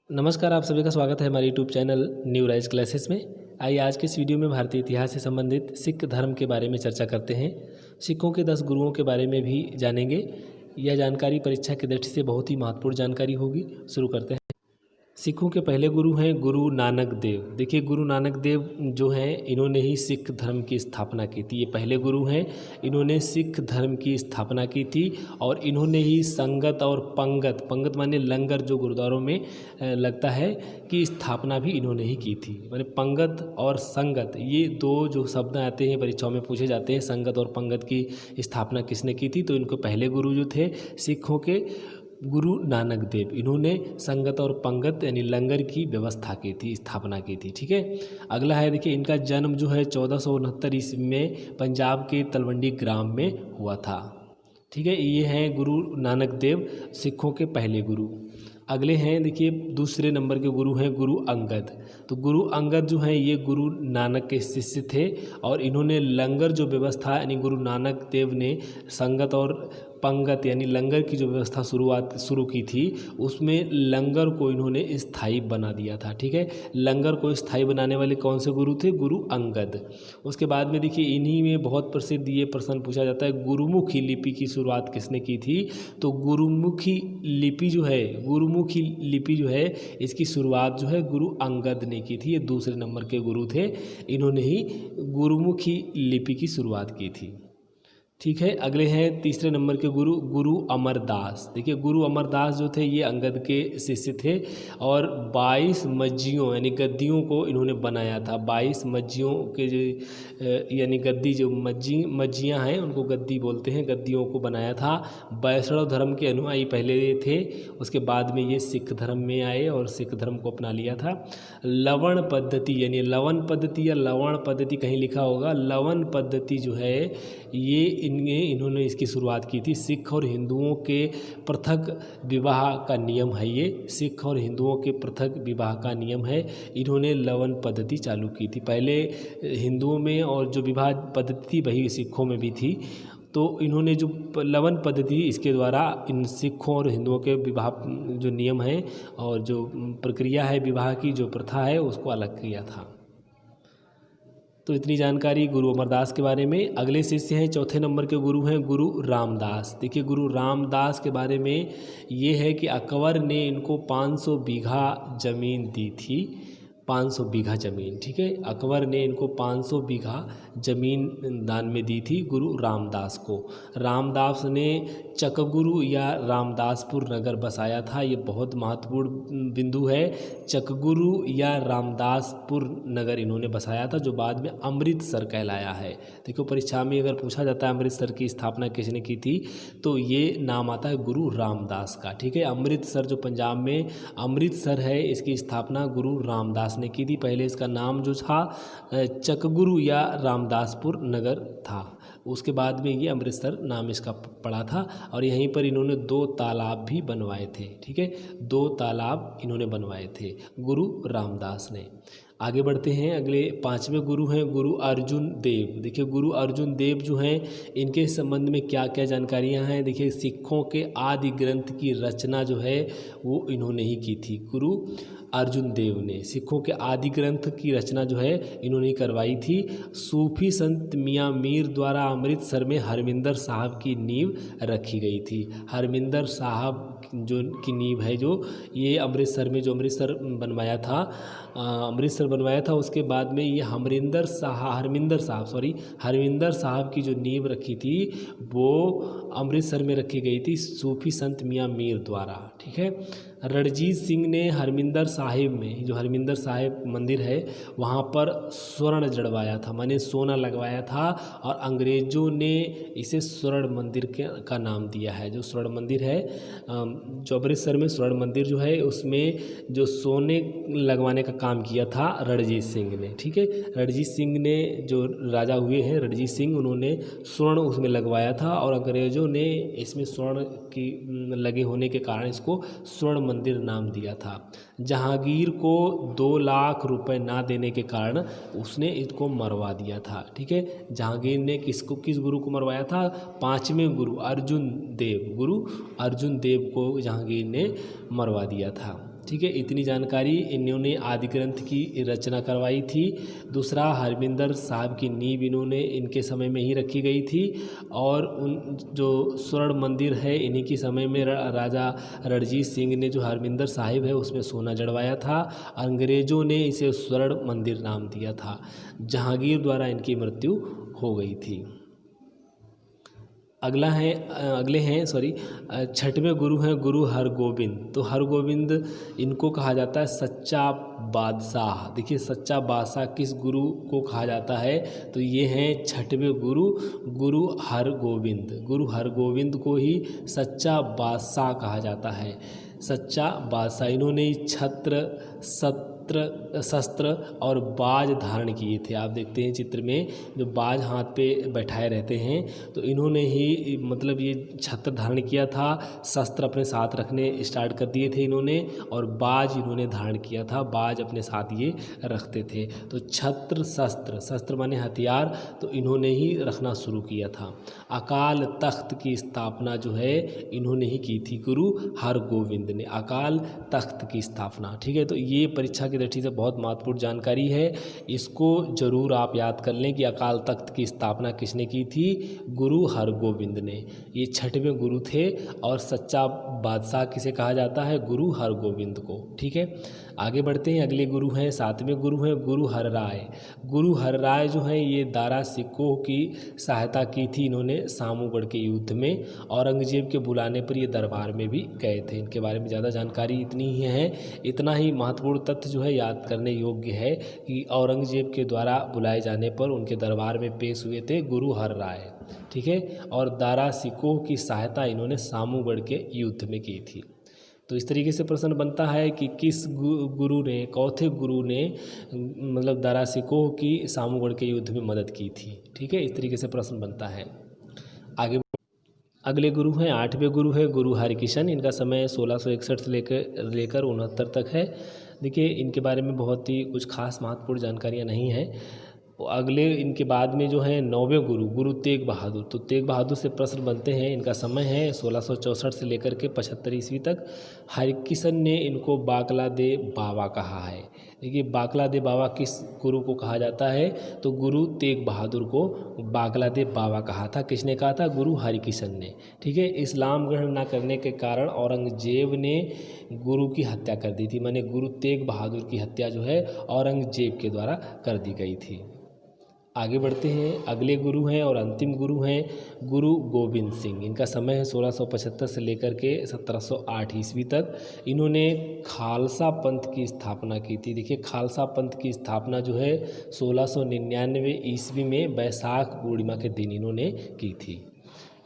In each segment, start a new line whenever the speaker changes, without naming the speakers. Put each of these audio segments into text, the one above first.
नमस्कार, आप सभी का स्वागत है हमारे YouTube channel new rise classes में। आइए आज के इस वीडियो में भारतीय इतिहास से संबंधित सिख धर्म के बारे में चर्चा करते हैं। सिखों के 10 गुरुओं के बारे में भी जानेंगे। यह जानकारी परीक्षा की दृष्टि से बहुत ही महत्वपूर्ण जानकारी होगी। शुरू करते हैं। सिखों के पहले गुरु हैं गुरु नानक देव। देखिए, गुरु नानक देव जो हैं, इन्होंने ही सिख धर्म की स्थापना की थी। ये पहले गुरु हैं, इन्होंने सिख धर्म की स्थापना की थी और इन्होंने ही संगत और पंगत, पंगत माने लंगर जो गुरुद्वारों में लगता है, की स्थापना भी इन्होंने ही की थी। माने पंगत और संगत, ये दो जो शब्द आते हैं परीक्षाओं में पूछे जाते हैं। संगत और पंगत की स्थापना किसने की थी? तो इनको पहले गुरु जो थे सिखों के गुरु नानक देव, इन्होंने संगत और पंगत यानी लंगर की व्यवस्था की थी, स्थापना की थी। ठीक है। अगला है, देखिए, इनका जन्म जो है 1469 ईस्वी में पंजाब के तलवंडी ग्राम में हुआ था। ठीक है, ये हैं गुरु नानक देव, सिखों के पहले गुरु। अगले हैं, देखिए, दूसरे नंबर के गुरु हैं गुरु अंगद। तो गुरु अंगद जो हैं, ये गुरु नानक के शिष्य थे और इन्होंने लंगर जो व्यवस्था यानी गुरु नानक देव ने संगत और पंगत यानी लंगर की जो व्यवस्था शुरू की थी, उसमें लंगर को इन्होंने स्थायी बना दिया था। ठीक है, लंगर को स्थायी बनाने वाले कौन से गुरु थे? गुरु अंगद। उसके बाद में देखिए, इन्हीं में बहुत प्रसिद्ध ये प्रश्न पूछा जाता है, गुरुमुखी लिपि की शुरुआत किसने की थी? तो गुरुमुखी लिपि जो है, गुरुमुखी लिपि जो है, इसकी शुरुआत जो है गुरु अंगद ने की थी। ये दूसरे नंबर के गुरु थे, इन्होंने ही गुरुमुखी लिपि की शुरुआत की थी। ठीक है। अगले हैं तीसरे नंबर के गुरु गुरु अमरदास। देखिए, गुरु अमरदास जो थे, ये अंगद के शिष्य थे और 22 मज्जियों यानी गद्दियों को इन्होंने बनाया था। 22 मज्जियों के जो यानी गद्दी जो मज्जियाँ हैं, उनको गद्दी बोलते हैं, गद्दियों को बनाया था। वैष्णव धर्म के अनुयायी पहले थे, उसके बाद में ये सिख धर्म में आए और सिख धर्म को अपना लिया था। लवण पद्धति यानी लवन पद्धति या लवण पद्धति कहीं लिखा होगा, लवन पद्धति जो है, ये इन्होंने इसकी शुरुआत की थी। सिख और हिंदुओं के पृथक विवाह का नियम है ये, सिख और हिंदुओं के पृथक विवाह का नियम है। इन्होंने लवन पद्धति चालू की थी। पहले हिंदुओं में और जो विवाह पद्धति थी वही सिखों में भी थी। तो इन्होंने जो लवन पद्धति, इसके द्वारा इन सिखों और हिंदुओं के विवाह जो नियम है और जो प्रक्रिया है विवाह की, जो प्रथा है, उसको अलग किया था। तो इतनी जानकारी गुरु अमरदास के बारे में। अगले शिष्य हैं, चौथे नंबर के गुरु हैं गुरु रामदास। देखिए, गुरु रामदास के बारे में ये है कि अकबर ने इनको 500 बीघा ज़मीन दी थी। 500 बीघा ज़मीन। ठीक है, अकबर ने इनको 500 बीघा ज़मीन दान में दी थी गुरु रामदास को। रामदास ने चकगुरु या रामदासपुर नगर बसाया था। ये बहुत महत्वपूर्ण बिंदु है। चकगुरु या रामदासपुर नगर इन्होंने बसाया था, जो बाद में अमृतसर कहलाया है। देखो, परीक्षा में अगर पूछा जाता है अमृतसर की स्थापना किसने की थी, तो ये नाम आता है गुरु रामदास का। ठीक है, अमृतसर जो पंजाब में अमृतसर है, इसकी स्थापना गुरु रामदास ने की थी। पहले इसका नाम जो था चकगुरु या रामदासपुर नगर था, उसके बाद में ये अमृतसर नाम इसका पड़ा था और यहीं पर इन्होंने 2 तालाब भी बनवाए थे। ठीक है, 2 तालाब इन्होंने बनवाए थे गुरु रामदास ने। आगे बढ़ते हैं, अगले 5वें गुरु हैं गुरु अर्जुन देव। देखिए, गुरु अर्जुन देव जो हैं, इनके संबंध में क्या क्या जानकारियां हैं? देखिए, सिखों के आदि ग्रंथ की रचना जो है वो इन्होंने ही की थी। गुरु अर्जुन देव ने सिखों के आदि ग्रंथ की रचना जो है इन्होंने ही करवाई थी। सूफी संत मियाँ मीर द्वारा अमृतसर में हरमिंदर साहब की नींव रखी गई थी। हरमिंदर साहब जो की नींव है, जो ये अमृतसर में जो अमृतसर बनवाया था, उसके बाद में ये हरमिंदर साहब की जो नींव रखी थी, वो अमृतसर में रखी गई थी सूफी संत मियाँ मीर द्वारा। ठीक है, रणजीत सिंह ने हरमिंदर साहिब में, जो हरमिंदर साहिब मंदिर है, वहाँ पर स्वर्ण जड़वाया था, माने सोना लगवाया था और अंग्रेज़ों ने इसे स्वर्ण मंदिर का नाम दिया है। जो स्वर्ण मंदिर है, जो अमृतसर में स्वर्ण मंदिर जो है, उसमें जो सोने लगवाने का काम किया था रणजीत सिंह ने। ठीक है, रणजीत सिंह ने, जो राजा हुए हैं रणजीत सिंह, उन्होंने स्वर्ण उसमें लगवाया था और अंग्रेज़ों ने इसमें स्वर्ण की लगे होने के कारण इसको स्वर्ण मंदिर नाम दिया था। जहांगीर को 2 लाख रुपए ना देने के कारण उसने इसको मरवा दिया था। ठीक है, जहांगीर ने किस गुरु को मरवाया था? 5वें गुरु अर्जुन देव को जहांगीर ने मरवा दिया था। ठीक है, इतनी जानकारी इन्होंने आदि ग्रंथ की रचना करवाई थी। दूसरा, हरमिंदर साहब की नींव इन्होंने इनके समय में ही रखी गई थी और उन जो स्वर्ण मंदिर है इन्हीं के समय में राजा रणजीत सिंह ने जो हरमिंदर साहिब है उसमें सोना जड़वाया था। अंग्रेज़ों ने इसे स्वर्ण मंदिर नाम दिया था। जहांगीर द्वारा इनकी मृत्यु हो गई थी। अगले हैं छठवें गुरु हैं गुरु हरगोविंद। तो हरगोविंद इनको कहा जाता है सच्चा बादशाह। देखिए, सच्चा बादशाह किस गुरु को कहा जाता है? तो ये हैं छठवें गुरु, गुरु हरगोविंद। गुरु हरगोविंद को ही सच्चा बादशाह कहा जाता है। सच्चा बादशाह, इन्होंने शस्त्र और बाज धारण किए थे। आप देखते हैं चित्र में जो बाज हाथ पे बैठाए रहते हैं, तो इन्होंने ही मतलब ये छत्र धारण किया था। शस्त्र अपने साथ रखने स्टार्ट कर दिए थे इन्होंने, और बाज इन्होंने धारण किया था। बाज अपने साथ ये रखते थे। तो छत्र शस्त्र माने हथियार, तो इन्होंने ही रखना शुरू किया था। अकाल तख्त की स्थापना जो है इन्होंने ही की थी, गुरु हरगोविंद ने अकाल तख्त की स्थापना। ठीक है, तो ये परीक्षा की दृष्टि से बहुत महत्वपूर्ण जानकारी है। इसको जरूर आप याद कर लें कि अकाल तख्त की स्थापना किसने की थी? गुरु हरगोविंद ने। ये छठवें गुरु थे और सच्चा बादशाह किसे कहा जाता है? गुरु हरगोविंद को। ठीक है, आगे बढ़ते हैं। अगले गुरु हैं, सातवें गुरु हैं गुरु हरराय। गुरु हरराय जो हैं ये दारा सिकोह की सहायता की थी इन्होंने सामूगढ़ के युद्ध में। औरंगजेब के बुलाने पर ये दरबार में भी गए थे। इनके बारे में ज़्यादा जानकारी इतनी ही है। इतना ही महत्वपूर्ण तथ्य जो है याद करने योग्य है कि औरंगजेब के द्वारा बुलाए जाने पर उनके दरबार में पेश हुए थे गुरु हरराय। ठीक है, और दारा सिकोह की सहायता इन्होंने सामूगढ़ के युद्ध में की थी। तो इस तरीके से प्रश्न बनता है कि किस गुरु ने, चौथे गुरु ने मतलब दारा सिकोह की सामूगढ़ के युद्ध में मदद की थी। ठीक है, इस तरीके से प्रश्न बनता है। आगे अगले गुरु हैं, आठवें गुरु है गुरु हरिकिशन। इनका समय 1661 से लेकर 69 तक है। देखिए, इनके बारे में बहुत ही कुछ खास महत्वपूर्ण जानकारियाँ नहीं हैं। अगले इनके बाद में जो है नौवें गुरु गुरु तेग बहादुर। तो तेग बहादुर से प्रश्न बनते हैं। इनका समय है 1664 से लेकर के 75 ईस्वी तक। हरिकिशन ने इनको बाकला दे बाबा कहा है। देखिए, बाकला दे बाबा किस गुरु को कहा जाता है? तो गुरु तेग बहादुर को बाकला दे बाबा कहा था। किसने कहा था? गुरु हरिकिशन ने। ठीक है, इस्लाम ग्रहण न करने के कारण औरंगजेब ने गुरु की हत्या कर दी थी। माने गुरु तेग बहादुर की हत्या जो है औरंगजेब के द्वारा कर दी गई थी। आगे बढ़ते हैं। अगले गुरु हैं और अंतिम गुरु हैं गुरु गोविंद सिंह। इनका समय है 1675 से लेकर के 1708 ईस्वी तक। इन्होंने खालसा पंथ की स्थापना की थी। देखिए, खालसा पंथ की स्थापना जो है 1699 ईस्वी में वैशाख पूर्णिमा के दिन इन्होंने की थी।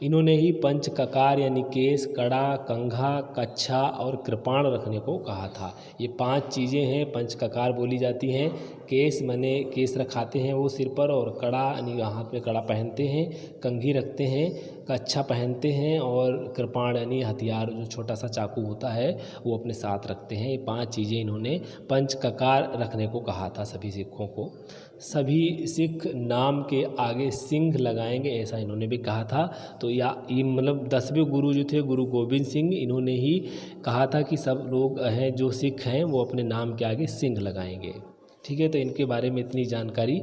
इन्होंने ही पंच ककार यानी केस, कड़ा, कंघा, कच्छा और कृपाण रखने को कहा था। ये 5 चीज़ें हैं पंच ककार बोली जाती हैं। केस माने केस रखाते हैं वो सिर पर, और कड़ा यानी हाथ में कड़ा पहनते हैं, कंघी रखते हैं, कच्छा पहनते हैं, और कृपाण यानी हथियार जो छोटा सा चाकू होता है वो अपने साथ रखते हैं। ये 5 चीज़ें इन्होंने पंच ककार रखने को कहा था सभी सिखों को। सभी सिख नाम के आगे सिंह लगाएंगे ऐसा इन्होंने भी कहा था। तो या ये मतलब 10वें गुरु जो थे गुरु गोविंद सिंह, इन्होंने ही कहा था कि सब लोग हैं जो सिख हैं वो अपने नाम के आगे सिंह लगाएंगे। ठीक है, तो इनके बारे में इतनी जानकारी।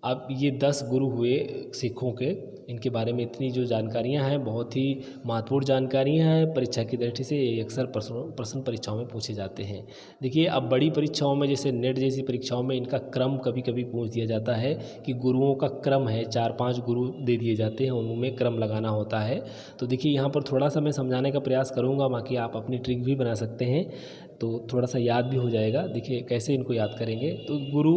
अब ये 10 गुरु हुए सिखों के, इनके बारे में इतनी जो जानकारियां हैं बहुत ही महत्वपूर्ण जानकारियां हैं। परीक्षा की दृष्टि से ये अक्सर प्रश्न परीक्षाओं में पूछे जाते हैं। देखिए, अब बड़ी परीक्षाओं में जैसे नेट जैसी परीक्षाओं में इनका क्रम कभी कभी पूछ दिया जाता है कि गुरुओं का क्रम है, 4-5 गुरु दे दिए जाते हैं, उनमें क्रम लगाना होता है। तो देखिए, यहाँ पर थोड़ा सा मैं समझाने का प्रयास करूँगा, बाकी आप अपनी ट्रिक भी बना सकते हैं तो थोड़ा सा याद भी हो जाएगा। देखिए कैसे इनको याद करेंगे। तो गुरु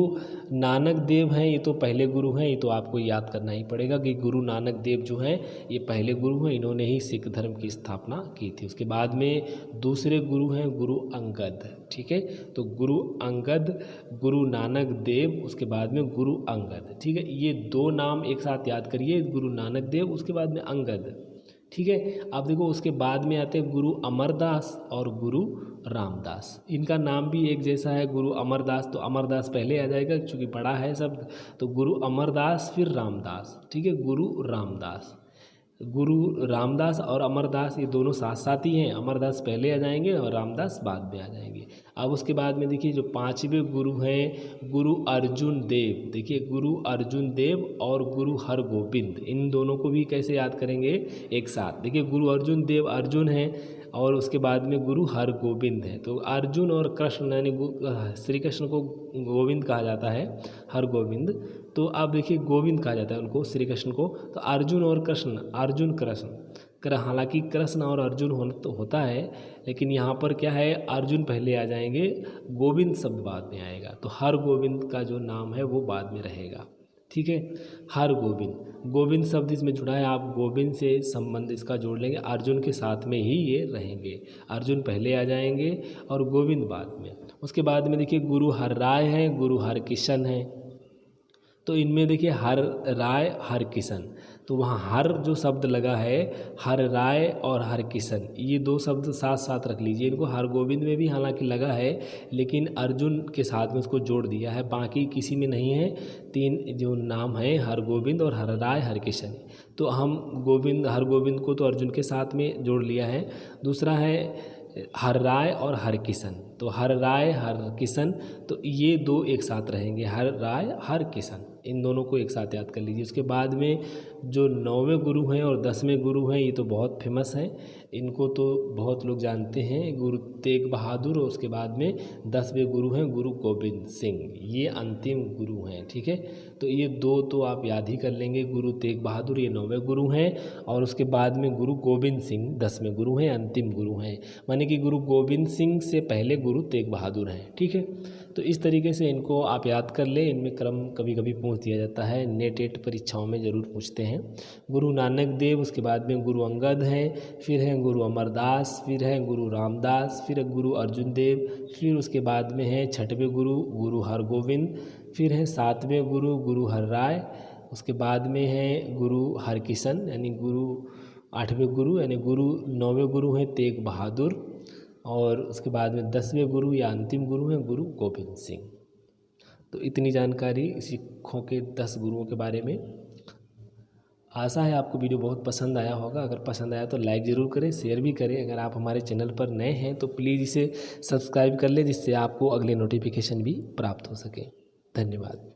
नानक देव हैं, ये तो पहले गुरु हैं, ये तो आपको याद करना ही पड़ेगा कि गुरु नानक देव जो हैं ये पहले गुरु हैं, इन्होंने ही सिख धर्म की स्थापना की थी। उसके बाद में दूसरे गुरु हैं गुरु अंगद। ठीक है, तो गुरु अंगद, गुरु नानक देव, उसके बाद में गुरु अंगद। ठीक है, ये 2 नाम एक साथ याद करिए, गुरु नानक देव उसके बाद में अंगद। ठीक है, अब देखो उसके बाद में आते हैं गुरु अमरदास और गुरु रामदास। इनका नाम भी एक जैसा है, गुरु अमरदास, तो अमरदास पहले आ जाएगा क्योंकि बड़ा है शब्द, तो गुरु अमरदास फिर रामदास। ठीक है, गुरु रामदास। गुरु रामदास और अमरदास ये दोनों साथ साथ ही हैं। अमरदास पहले आ जाएंगे और रामदास बाद में आ जाएंगे। अब उसके बाद में देखिए जो पांचवें गुरु हैं गुरु अर्जुन देव। देखिए गुरु अर्जुन देव और गुरु हरगोविंद, इन दोनों को भी कैसे याद करेंगे एक साथ। देखिए गुरु अर्जुन देव अर्जुन हैं और उसके बाद में गुरु हरगोविंद है। तो अर्जुन और कृष्ण यानी श्री कृष्ण को गोविंद कहा जाता है, हरगोविंद। तो आप देखिए गोविंद कहा जाता है उनको, श्री कृष्ण को। तो अर्जुन और कृष्ण, अर्जुन कृष्ण, हालांकि कृष्ण और अर्जुन तो होता है, लेकिन यहाँ पर क्या है अर्जुन पहले आ जाएंगे, गोविंद शब्द बाद में आएगा। तो हरगोविंद का जो नाम है वो बाद में रहेगा। ठीक है, हरगोविंद, गोविंद शब्द इसमें जुड़ा है, आप गोविंद से संबंध इसका जोड़ लेंगे, अर्जुन के साथ में ही ये रहेंगे। अर्जुन पहले आ जाएंगे और गोविंद बाद में। उसके बाद में देखिए गुरु हर राय हैं, गुरु हर किशन हैं। तो इनमें देखिए हर राय हर किशन, तो वहाँ हर जो शब्द लगा है, हर राय और हर किशन, ये दो शब्द साथ साथ रख लीजिए। इनको हर गोविंद में भी हालांकि लगा है, लेकिन अर्जुन के साथ में उसको जोड़ दिया है, बाकी किसी में नहीं है। तीन जो नाम है हर गोविंद और हर राय हर किशन, तो हम गोविंद हर गोविंद को तो अर्जुन के साथ में जोड़ लिया है। दूसरा है हर राय और हर किशन, तो हर राय हर किशन, तो ये दो एक साथ रहेंगे, हर राय हर किशन, इन दोनों को एक साथ याद कर लीजिए। उसके बाद में जो 9वें गुरु हैं और 10वें गुरु हैं, ये तो बहुत फेमस हैं, इनको तो बहुत लोग जानते हैं, गुरु तेग बहादुर। और उसके बाद में 10वें गुरु हैं गुरु गोविंद सिंह, ये अंतिम गुरु हैं। ठीक है, तो ये दो तो आप याद ही कर लेंगे, गुरु तेग बहादुर ये 9वें गुरु हैं, और उसके बाद में गुरु गोविंद सिंह 10वें गुरु हैं, अंतिम गुरु हैं। माने कि गुरु गोविंद सिंह से पहले गुरु तेग बहादुर हैं। ठीक है, तो इस तरीके से इनको आप याद कर लें। इनमें क्रम कभी कभी पूछ दिया जाता है, नेट परीक्षाओं में ज़रूर पूछते हैं। गुरु नानक देव, उसके बाद में गुरु अंगद हैं, फिर हैं गुरु अमरदास, फिर हैं गुरु रामदास, फिर गुरु अर्जुन देव, फिर उसके बाद में है 6वें गुरु गुरु हरगोविंद, फिर हैं 7वें गुरु गुरु हर राय, उसके बाद में है गुरु हरकिशन यानी गुरु 8वें गुरु यानी गुरु 9वें गुरु हैं तेग बहादुर, और उसके बाद में 10वें गुरु या अंतिम गुरु हैं गुरु गोविंद सिंह। तो इतनी जानकारी सिखों के 10 गुरुओं के बारे में। आशा है आपको वीडियो बहुत पसंद आया होगा। अगर पसंद आया तो लाइक ज़रूर करें, शेयर भी करें। अगर आप हमारे चैनल पर नए हैं तो प्लीज़ इसे सब्सक्राइब कर लें, जिससे आपको अगले नोटिफिकेशन भी प्राप्त हो सके। धन्यवाद।